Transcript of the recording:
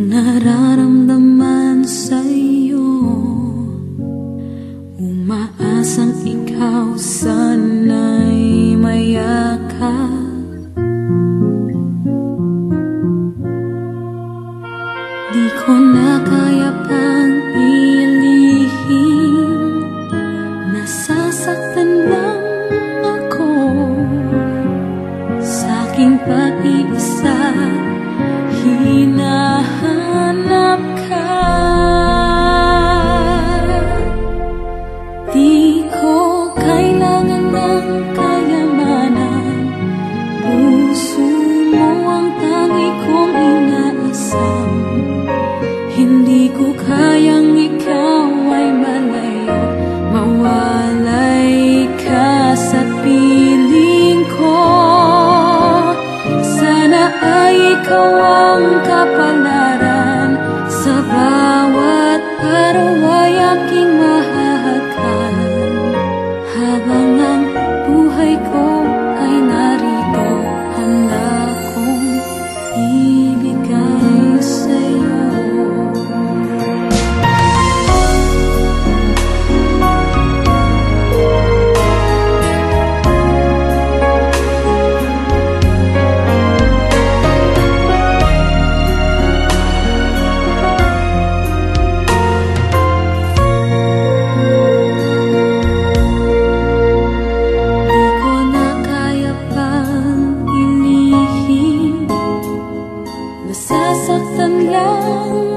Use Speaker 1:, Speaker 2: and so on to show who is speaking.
Speaker 1: nararamdaman sa'yo, umaasang ikaw sana'y mayakap. Di ko na kaya pang ilihim, nasasaktan lang ako sa aking pag-iisa. Hinahanap ka, di ko kailangan ng kayamanan, puso mo ang tangi kong inaasam. Hindi ko kayang ikaw ay malayo, mawalay ka sa piling ko. Sana ay ikaw ang kapalaran, sa bawat araw ay aking mahahagkan. Habang ang buhay ko ay narito, handa kong ibigay sa'yo. Nasasaktan lang